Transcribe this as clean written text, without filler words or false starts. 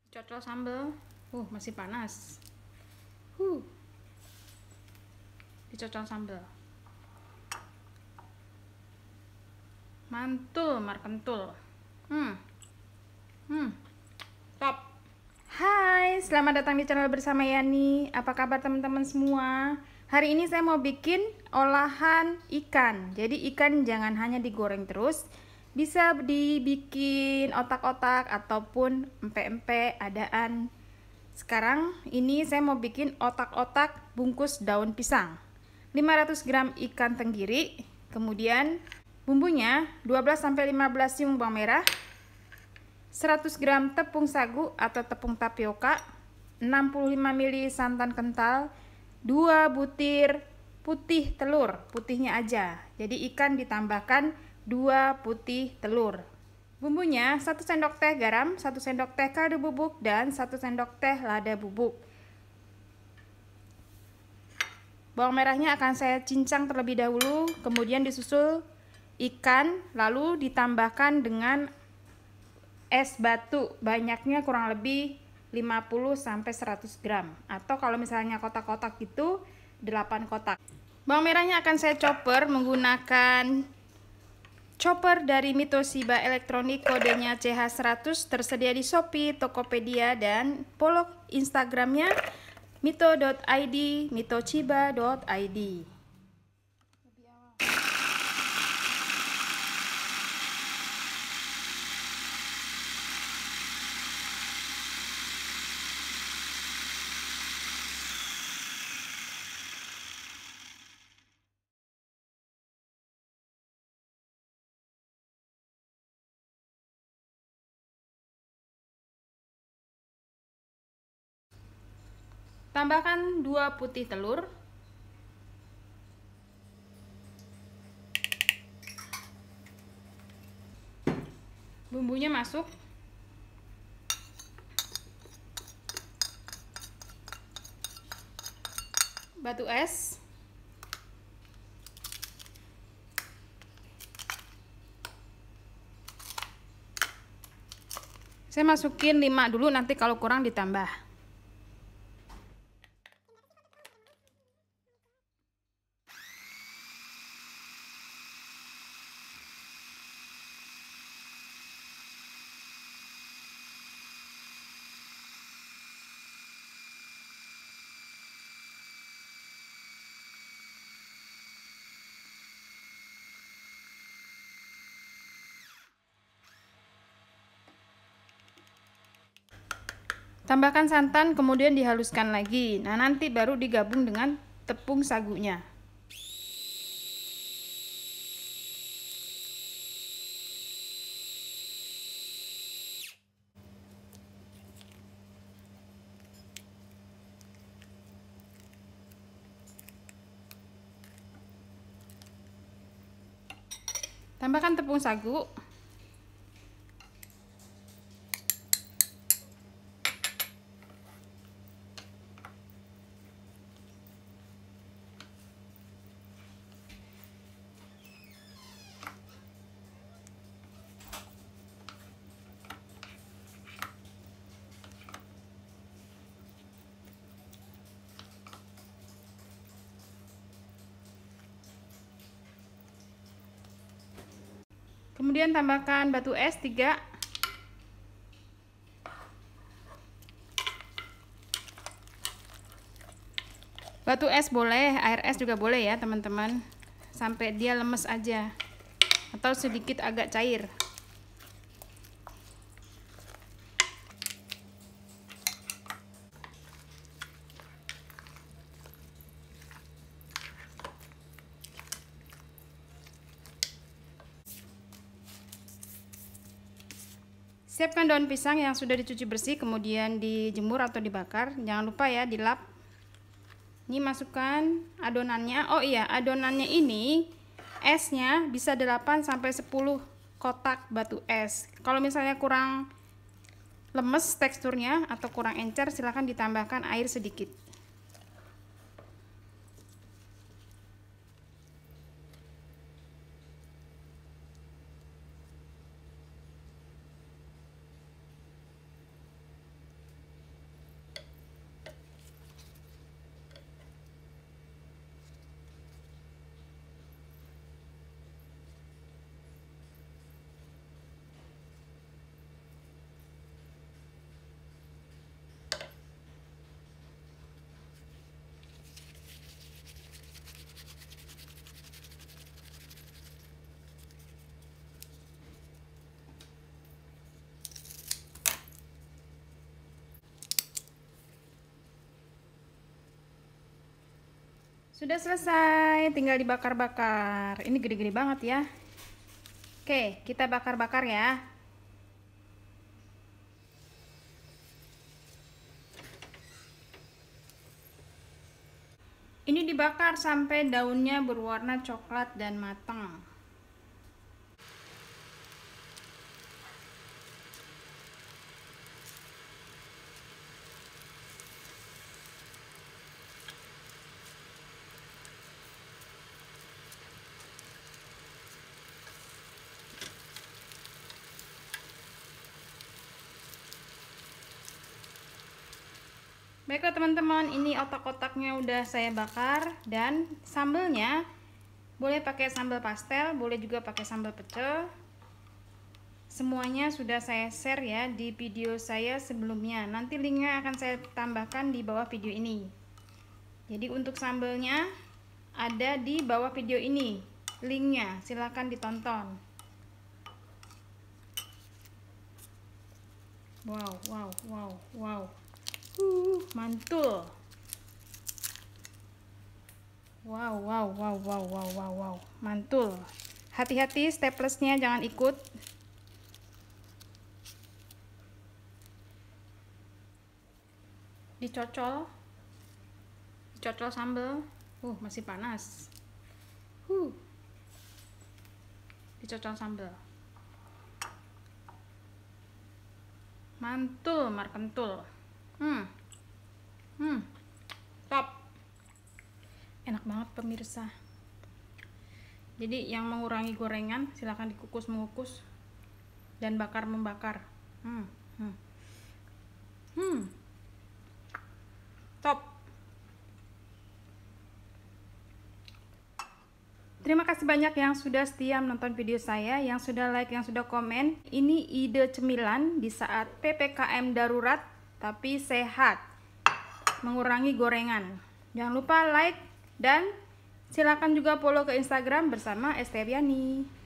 Cocol sambal. Masih panas. Dicocol sambal. Mantul, markentul. Hmm. Hmm. Top. Hai, selamat datang di channel bersama Yani. Apa kabar teman-teman semua? Hari ini saya mau bikin olahan ikan. Jadi ikan jangan hanya digoreng terus, bisa dibikin otak-otak ataupun empek-empek adaan. Sekarang ini saya mau bikin otak-otak bungkus daun pisang. 500 gram ikan tenggiri, kemudian bumbunya 12-15 siung bawang merah, 100 gram tepung sagu atau tepung tapioka, 65 ml santan kental, 2 butir putih telur, putihnya aja. Jadi ikan ditambahkan 2 putih telur. Bumbunya 1 sendok teh garam, 1 sendok teh kaldu bubuk, dan 1 sendok teh lada bubuk. Bawang merahnya akan saya cincang terlebih dahulu, kemudian disusul ikan, lalu ditambahkan dengan es batu, banyaknya kurang lebih 50-100 gram, atau kalau misalnya kotak-kotak itu 8 kotak. Bawang merahnya akan saya chopper menggunakan chopper dari Mitoshiba Elektronik, kodenya CH100, tersedia di Shopee, Tokopedia, dan follow Instagramnya mito.id, mitochiba.id. Tambahkan 2 putih telur, bumbunya masuk, batu es, saya masukin 5 dulu, nanti kalau kurang ditambah. Tambahkan santan, kemudian dihaluskan lagi. Nah, nanti baru digabung dengan tepung sagunya. Tambahkan tepung sagu. Kemudian tambahkan batu es 3. Batu es boleh, air es juga boleh ya teman-teman, sampai dia lemes aja atau sedikit agak cair. Siapkan daun pisang yang sudah dicuci bersih, kemudian dijemur atau dibakar. Jangan lupa ya dilap. Ini masukkan adonannya. Oh iya, adonannya ini esnya bisa 8-10 kotak batu es. Kalau misalnya kurang lemes teksturnya atau kurang encer, silahkan ditambahkan air sedikit. Sudah selesai, tinggal dibakar-bakar. Ini gede-gede banget ya. Oke, kita bakar-bakar ya. Ini dibakar sampai daunnya berwarna coklat dan matang. Baiklah teman-teman, ini otak-otaknya udah saya bakar, dan sambelnya boleh pakai sambal pastel, boleh juga pakai sambal pecel. Semuanya sudah saya share ya di video saya sebelumnya. Nanti linknya akan saya tambahkan di bawah video ini. Jadi untuk sambelnya ada di bawah video ini, linknya silahkan ditonton. Wow. Mantul. Wow. Mantul. Hati-hati staplesnya jangan ikut. Dicocol sambal. Masih panas. Dicocol sambal. Mantul, markentul. Top. Enak banget pemirsa. Jadi yang mengurangi gorengan silahkan dikukus mengukus dan bakar membakar. Top. Terima kasih banyak yang sudah setia menonton video saya, yang sudah like, yang sudah komen. Ini ide cemilan di saat PPKM darurat tapi sehat, mengurangi gorengan. Jangan lupa like dan silakan juga follow ke Instagram bersama Esteviani.